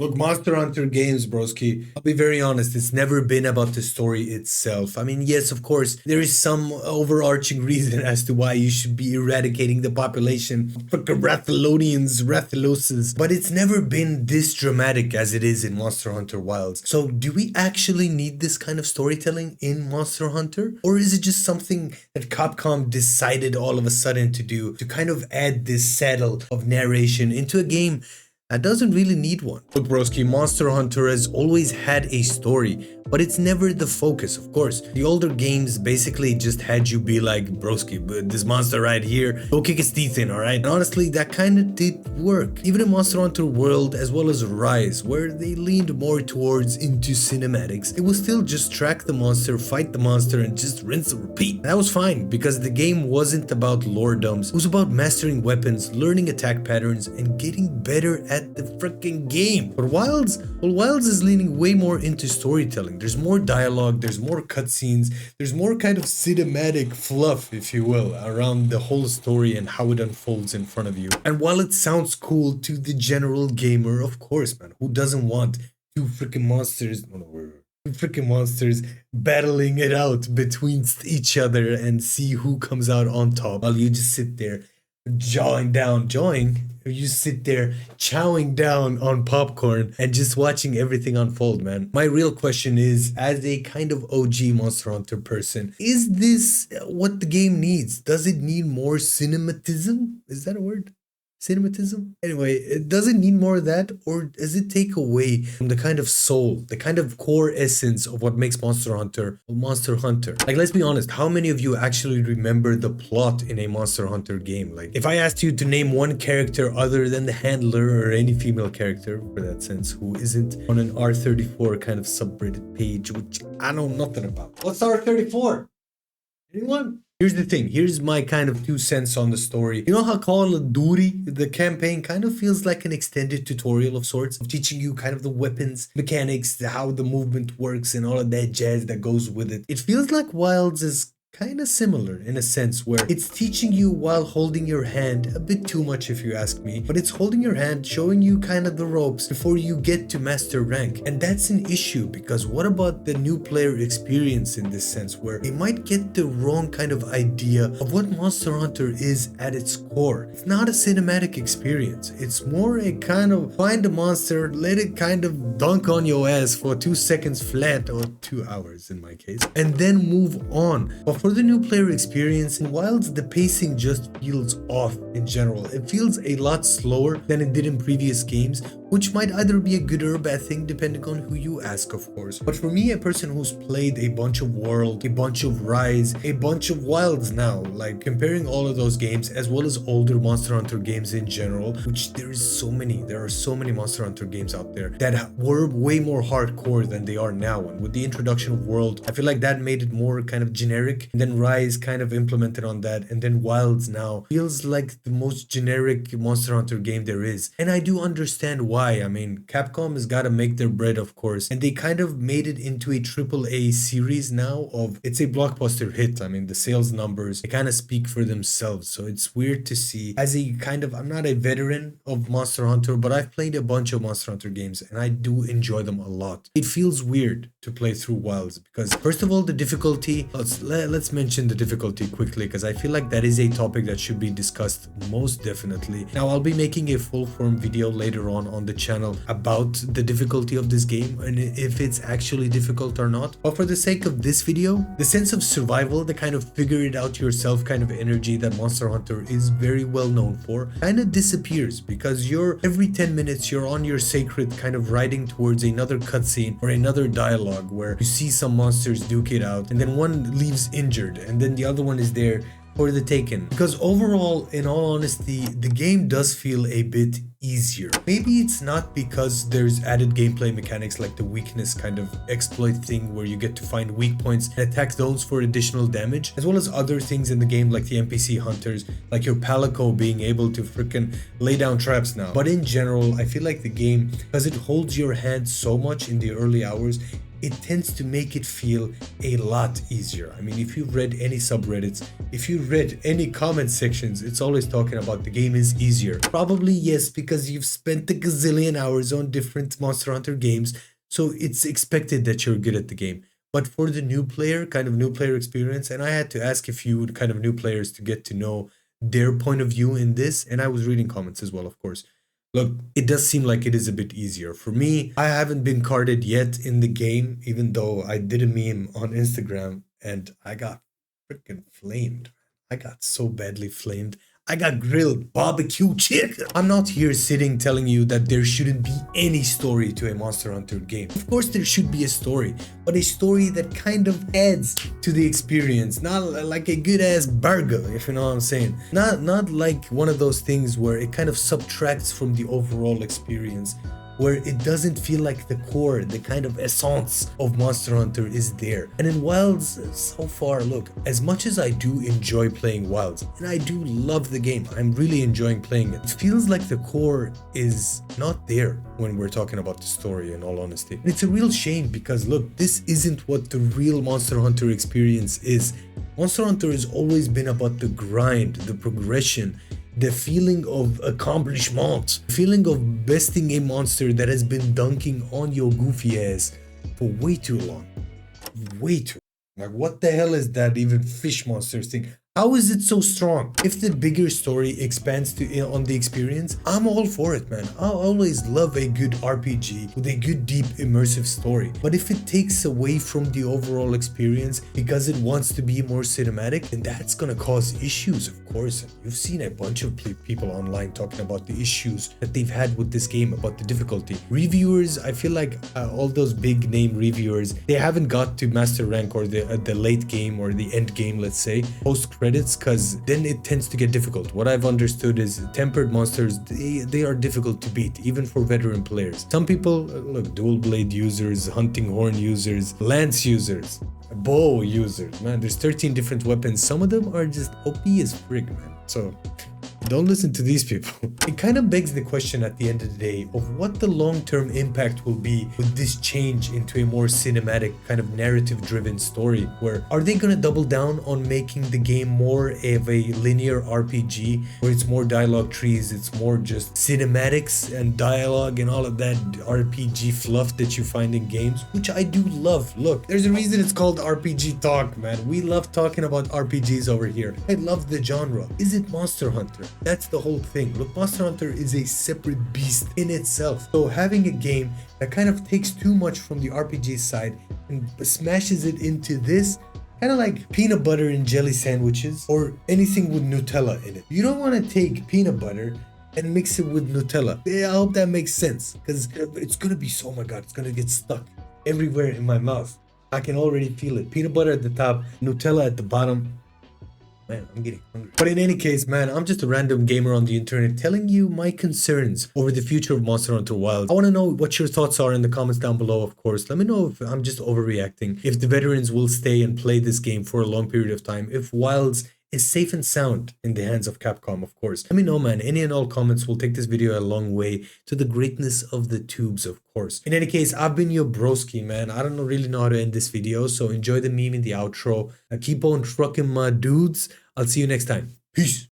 Look, Monster Hunter games, broski. I'll be very honest, it's never been about the story itself. I mean, yes, of course, there is some overarching reason as to why you should be eradicating the population of freaking Rathalonians, Rathaloses, but it's never been this dramatic as it is in Monster Hunter Wilds. So, do we actually need this kind of storytelling in Monster Hunter? Or is it just something that Capcom decided all of a sudden to do to kind of add this saddle of narration into a game that doesn't really need one? Look, broski, Monster Hunter has always had a story, but it's never the focus, of course. The older games basically just had you be like, broski, but this monster right here, go kick its teeth in, alright? And honestly, that kind of did work. Even in Monster Hunter World, as well as Rise, where they leaned more towards into cinematics, it was still just track the monster, fight the monster, and just rinse and repeat. That was fine, because the game wasn't about lore-dums. It was about mastering weapons, learning attack patterns, and getting better at the freaking game. But Wilds, well, Wilds is leaning way more into storytelling. There's more dialogue, there's more cutscenes, there's more kind of cinematic fluff, if you will, around the whole story and how it unfolds in front of you. And while it sounds cool to the general gamer, of course, man, who doesn't want two freaking monsters, battling it out between each other and see who comes out on top while you just sit there chowing down on popcorn and just watching everything unfold, man. My real question is, as a kind of OG Monster Hunter person, is this what the game needs? Does it need more cinematism? Is that a word? Cinematism? Anyway, it doesn't need more of that, or does it take away from the kind of soul, the kind of core essence of what makes Monster Hunter a Monster Hunter? Like, let's be honest, how many of you actually remember the plot in a Monster Hunter game? Like, if I asked you to name one character other than the handler or any female character, for that sense, who isn't on an R34 kind of subreddit page, which I know nothing about. What's R34? Anyone? Here's the thing, here's my kind of 2 cents on the story. You know how Call of Duty, the campaign, kind of feels like an extended tutorial of sorts, of teaching you kind of the weapons, mechanics, how the movement works, and all of that jazz that goes with it. It feels like Wilds is kind of similar in a sense where it's teaching you while holding your hand, a bit too much if you ask me, but it's holding your hand, showing you kind of the ropes before you get to master rank. And that's an issue, because what about the new player experience in this sense, where they might get the wrong kind of idea of what Monster Hunter is at its core? It's not a cinematic experience, it's more a kind of find a monster, let it kind of dunk on your ass for 2 seconds flat, or 2 hours in my case, and then move on. But for the new player experience, in Wilds, the pacing just feels off in general. It feels a lot slower than it did in previous games, which might either be a good or a bad thing depending on who you ask, of course. But for me, a person who's played a bunch of World, a bunch of Rise, a bunch of Wilds now, like comparing all of those games as well as older Monster Hunter games in general, which there are so many Monster Hunter games out there that were way more hardcore than they are now. And with the introduction of World, I feel like that made it more kind of generic, and then Rise kind of implemented on that, and then Wilds now feels like the most generic Monster Hunter game there is. And I do understand why. I mean, Capcom has got to make their bread, of course, and they kind of made it into a AAA series now of, it's a blockbuster hit. I mean, the sales numbers, they kind of speak for themselves, so it's weird to see. As a kind of, I'm not a veteran of Monster Hunter, but I've played a bunch of Monster Hunter games, and I do enjoy them a lot. It feels weird to play through Wilds, because first of all, the difficulty, let's mention the difficulty quickly, because I feel like that is a topic that should be discussed most definitely. Now, I'll be making a full form video later on the channel about the difficulty of this game and if it's actually difficult or not. But for the sake of this video, the sense of survival, the kind of figure it out yourself kind of energy that Monster Hunter is very well known for, kind of disappears, because you're every 10 minutes you're on your sacred kind of riding towards another cutscene or another dialogue where you see some monsters duke it out, and then one leaves injured and then the other one is there for the taken. Because overall, in all honesty, the game does feel a bit easier. Maybe it's not because there's added gameplay mechanics like the weakness kind of exploit thing where you get to find weak points and attack those for additional damage, as well as other things in the game like the NPC hunters, like your Palico being able to freaking lay down traps now. But in general, I feel like the game, because it holds your hand so much in the early hours, it tends to make it feel a lot easier. I mean, if you've read any subreddits, if you read any comment sections, it's always talking about the game is easier. Probably yes, because you've spent a gazillion hours on different Monster Hunter games, so it's expected that you're good at the game. But for the new player, kind of new player experience, and I had to ask a few kind of new players to get to know their point of view in this, and I was reading comments as well, of course. Look, it does seem like it is a bit easier. For me, I haven't been carded yet in the game, even though I did a meme on Instagram and I got freaking flamed. I got so badly flamed. I got grilled barbecue chicken. I'm not here sitting telling you that there shouldn't be any story to a Monster Hunter game. Of course there should be a story, but a story that kind of adds to the experience, not like a good ass burger, if you know what I'm saying. Not like one of those things where it kind of subtracts from the overall experience, where it doesn't feel like the core, the kind of essence of Monster Hunter is there. And in Wilds, so far, look, as much as I do enjoy playing Wilds, and I do love the game, I'm really enjoying playing it, it feels like the core is not there when we're talking about the story, in all honesty. And it's a real shame because look, this isn't what the real Monster Hunter experience is. Monster Hunter has always been about the grind, the progression, the feeling of accomplishment, the feeling of besting a monster that has been dunking on your goofy ass for way too long. Way too long. Like, what the hell is that even fish monster thing? How is it so strong? If the bigger story expands to on the experience, I'm all for it, man. I always love a good RPG with a good, deep, immersive story. But if it takes away from the overall experience because it wants to be more cinematic, then that's gonna cause issues, of course. And you've seen a bunch of people online talking about the issues that they've had with this game, about the difficulty. Reviewers, I feel like all those big name reviewers, they haven't got to master rank or the late game or the end game, let's say, post credits, because then it tends to get difficult. What I've understood is tempered monsters, they are difficult to beat, even for veteran players. Some people, look, dual blade users, hunting horn users, lance users, bow users, man, there's 13 different weapons. Some of them are just OP as frig, man. So don't listen to these people. It kind of begs the question at the end of the day of what the long-term impact will be with this change into a more cinematic, kind of narrative-driven story, where are they gonna double down on making the game more of a linear RPG, where it's more dialogue trees, it's more just cinematics and dialogue and all of that RPG fluff that you find in games, which I do love. Look, there's a reason it's called RPG Talk, man. We love talking about RPGs over here. I love the genre. Is it Monster Hunter? That's the whole thing. Look, Monster Hunter is a separate beast in itself. So having a game that kind of takes too much from the RPG side and smashes it into this, kind of like peanut butter and jelly sandwiches or anything with Nutella in it. You don't want to take peanut butter and mix it with Nutella. Yeah, I hope that makes sense, because it's gonna be, oh my god, it's gonna get stuck everywhere in my mouth. I can already feel it. Peanut butter at the top, Nutella at the bottom. Man, I'm getting hungry. But in any case, man, I'm just a random gamer on the internet telling you my concerns over the future of Monster Hunter Wilds. I want to know what your thoughts are in the comments down below, of course. Let me know if I'm just overreacting, if the veterans will stay and play this game for a long period of time, if Wilds is safe and sound in the hands of Capcom, of course. Let me know, man. Any and all comments will take this video a long way to the greatness of the tubes, of course. In any case, I've been your broski, man. I don't really know how to end this video, so enjoy the meme in the outro. Keep on trucking my dudes. I'll see you next time. Peace.